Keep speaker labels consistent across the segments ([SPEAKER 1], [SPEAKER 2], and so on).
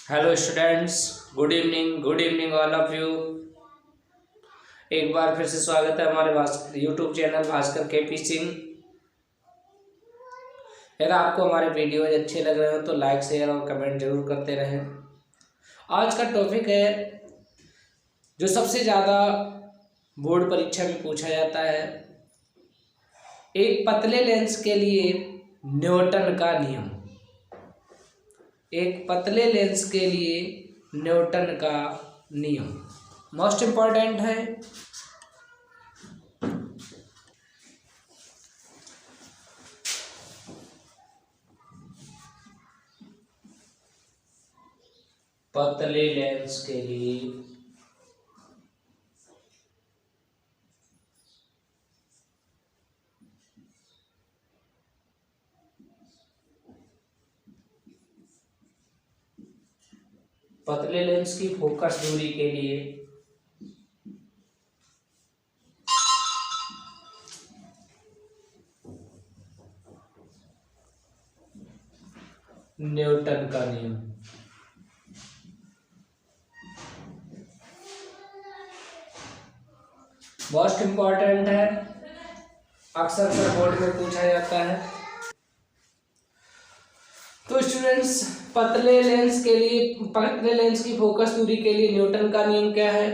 [SPEAKER 1] Hello students, good evening all of you. एक बार फिर से स्वागत है हमारे YouTube channel Bhaskar KP Singh. अगर आपको हमारे वीडियोज अच्छे लग रहे हो तो लाइक शेयर और कमेंट जरूर करते रहें। आज का टॉपिक है जो सबसे ज़्यादा बोर्ड परीक्षा में पूछा जाता है, एक पतले लेंस के लिए न्यूटन का नियम। एक पतले लेंस के लिए न्यूटन का नियम मोस्ट इम्पॉर्टेंट है। पतले लेंस के लिए पतले लेंस की फोकस दूरी के लिए न्यूटन का नियम। मोस्ट इम्पॉर्टेंट है, अक्सर बोर्ड में पूछा जाता है। तो स्टूडेंट्स, पतले लेंस की फोकस दूरी के लिए न्यूटन का नियम क्या है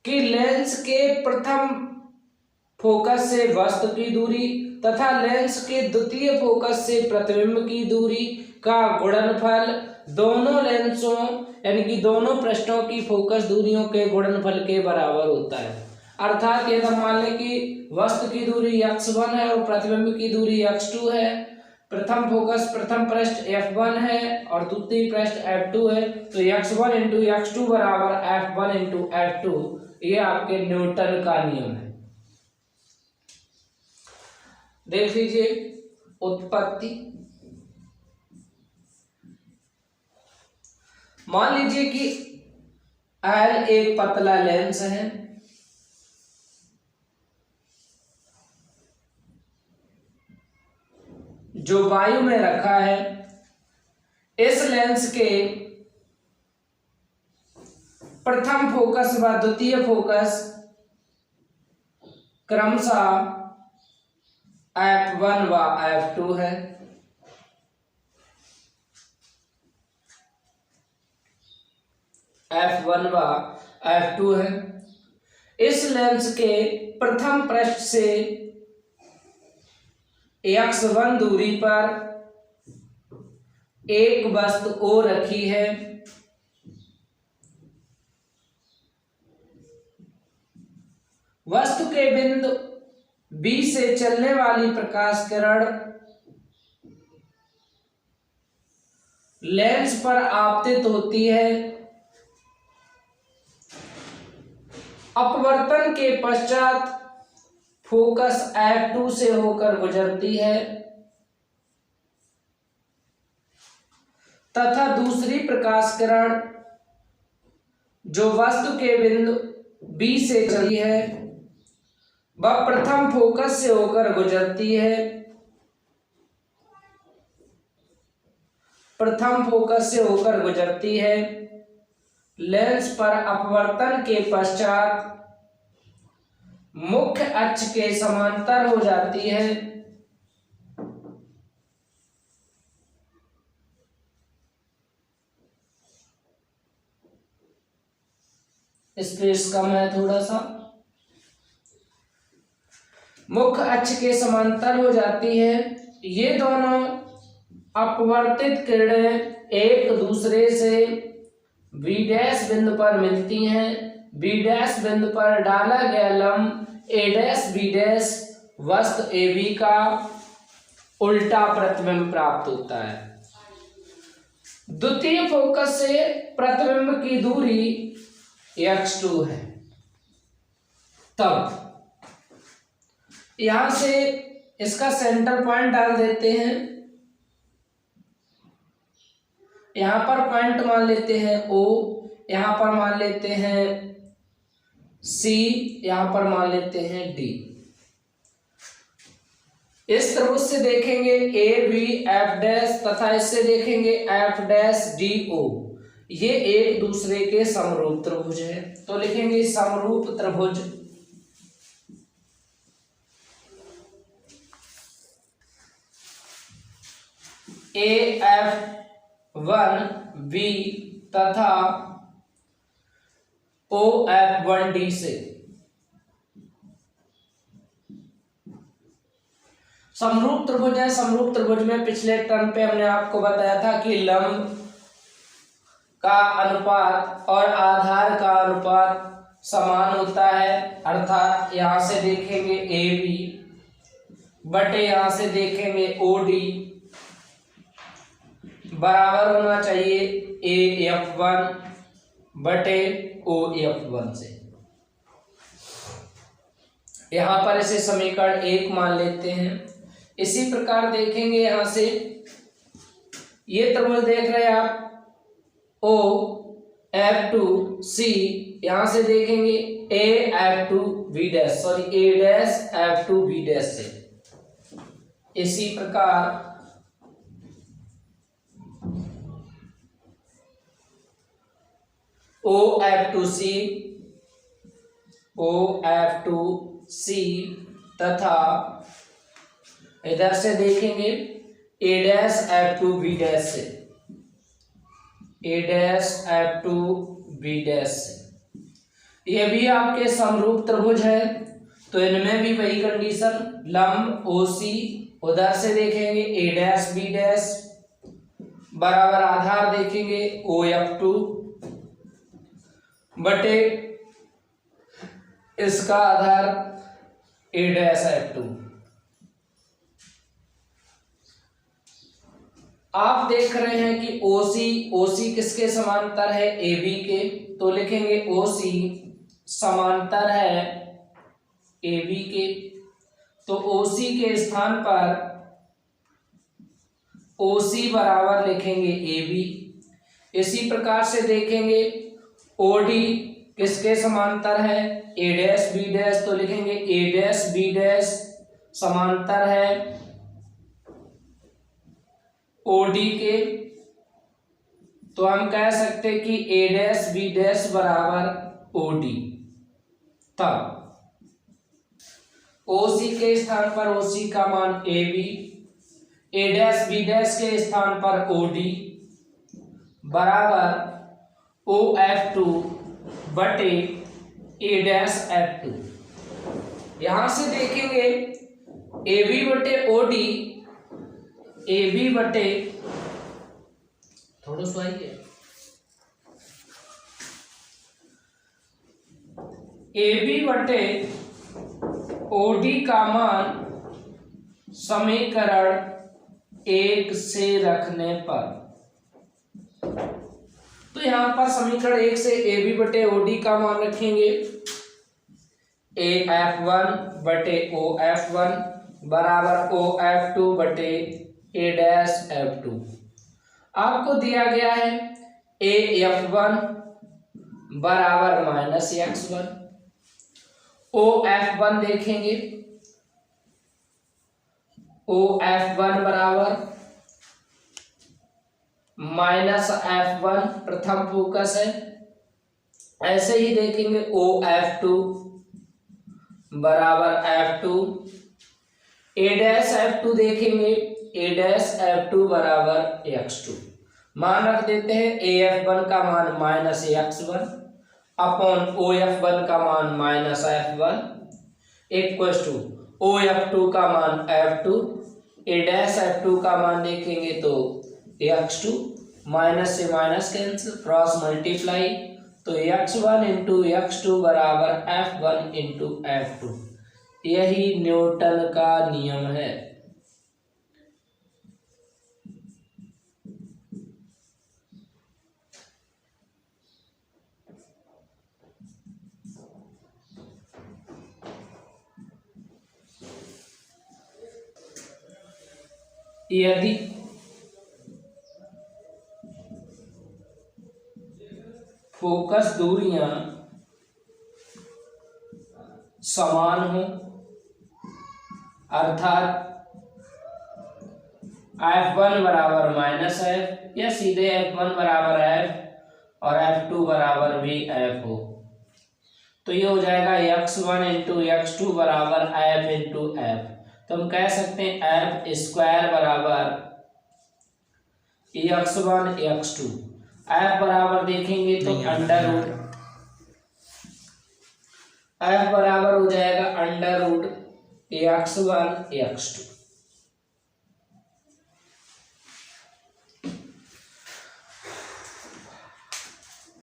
[SPEAKER 1] कि लेंस के प्रथम फोकस से वस्तु की दूरी तथा लेंस के द्वितीय फोकस से प्रतिबिंब की दूरी का गुणनफल दोनों लेंसों यानी कि दोनों पृष्ठों की फोकस दूरियों के गुणनफल के बराबर होता है। अर्थात यदि मान लें कि वस्तु की दूरी x1 है और प्रतिबिंब की दूरी x2 है, प्रथम पृष्ठ f1 है और द्वितीय पृष्ठ f2 है, तो x1 इंटू x2 बराबर f1 इंटू f2, ये आपके न्यूटन का नियम है। देख लीजिए उत्पत्ति। मान लीजिए कि L एक पतला लेंस है, जो वायु में रखा है। इस लेंस के प्रथम फोकस व द्वितीय फोकस क्रमशः f1 व f2 है। f1 व f2 है। इस लेंस के प्रथम पृष्ठ से x1 दूरी पर एक वस्तु O रखी है। वस्तु के बिंदु B से चलने वाली प्रकाश किरण लेंस पर आपतित होती है। अपवर्तन के पश्चात फोकस f2 से होकर गुजरती है तथा दूसरी प्रकाश किरण जो वस्तु के बिंदु B से चली है वह प्रथम फोकस से होकर गुजरती है। प्रथम फोकस से होकर गुजरती है, लेंस पर अपवर्तन के पश्चात मुख्य अक्ष के समांतर हो जाती है। स्पेस कम है थोड़ा सा। मुख्य अक्ष के समांतर हो जाती है। ये दोनों अपवर्तित किरणें एक दूसरे से B डैश बिंदु पर मिलती हैं। B डैश बिंदु पर डाला गया लंब A डैश B डैश वस्तु AB का उल्टा प्रतिबिंब प्राप्त होता है। द्वितीय फोकस से प्रतिबिंब की दूरी x2 है। तब यहां से इसका सेंटर पॉइंट डाल देते हैं। यहां पर पॉइंट मान लेते हैं O, यहां पर मान लेते हैं C, यहां पर मान लेते हैं D। इस त्रिभुज से देखेंगे ए बी एफ डैश तथा इससे देखेंगे एफ डैश डी ओ, ये एक दूसरे के समरूप त्रिभुज है। तो लिखेंगे समरूप त्रिभुज ए एफ वन बी तथा ओ एफ वन डी से समरूप त्रिभुज है। समरूप त्रिभुज में पिछले टर्म पे हमने आपको बताया था कि लंब का अनुपात और आधार का अनुपात समान होता है, अर्थात यहां से देखेंगे ए बी बटे यहां से देखेंगे ओ डी बराबर होना चाहिए ए एफ वन बटे ओ एफ वन से। यहां पर इसे समीकरण 1 मान लेते हैं। इसी प्रकार देखेंगे यहां से ये त्रिभुज देख रहे हैं आप ओ एफ टू सी, यहां से देखेंगे A F two B dash, sorry A dash F two B dash से। इसी प्रकार O F two C, O F two C तथा इधर से देखेंगे A dash F two B dash से, A dash F two B dash से। ये भी आपके समरूप त्रिभुज है, तो इनमें भी वही कंडीशन, लंब ओ सी, उधर से देखेंगे ए डैश बी डैश बराबर आधार देखेंगे ओ एफ टू बटे इसका आधार ए डैश एफ टू। आप देख रहे हैं कि ओसी किसके समांतर है, ए बी के, तो लिखेंगे ओसी समांतर है ए बी के, तो ओसी के स्थान पर ओसी बराबर लिखेंगे ए बी। इसी प्रकार से देखेंगे ओडी किसके समांतर है, ए डैश बी डैश, तो लिखेंगे ए डैश बी डैश समांतर है ओडी के, तो हम कह सकते कि ए डैश बी डैश बराबर ओडी। तब ओसी के स्थान पर ओसी का मान A B, A dash B dash के स्थान पर ओडी बराबर ओ एफ टू बटे ए डैश एफ टू। यहां से देखेंगे ए बी बटे ओडी, ए बी बटे थोड़ा सा आइए, ए बी बटे ओडी का मान समीकरण 1 से रखने पर, तो यहां पर समीकरण 1 से ए बी बटे ओडी का मान रखेंगे ए एफ वन बटे ओ एफ वन बराबर ओ एफ टू बटे ए डैश एफ टू। आपको दिया गया है ए एफ वन बराबर minus X one, O F one देखेंगे ओ एफ वन बराबर माइनस एफ वन प्रथम फोकस है। ऐसे ही देखेंगे ओ एफ टू बराबर F two, A dash F two देखेंगे ए डैश एफ टू बराबर एक्स टू। मान रख देते हैं ए एफ वन का मान minus X one upon O F one का मान minus F one equal to O F two का मान F two, A dash F two का मान देखेंगे तो एक्स टू, माइनस से माइनस कैंसिल, क्रॉस मल्टीप्लाई, तो x one into x two बराबर F one into F two. यही न्यूटन का नियम है। यदि फोकस दूरियां समान हो, अर्थात F1 बराबर माइनस एफ, या सीधे F1 बराबर एफ और F2 बराबर भी एफ हो, तो ये हो जाएगा x1 इंटू x2 बराबर f इंटू एफ। तो हम कह सकते हैं एफ स्क्वायर बराबर x1 x2, एफ बराबर देखेंगे तो अंडर रूट, एफ बराबर हो जाएगा अंडर रूट x1 x2।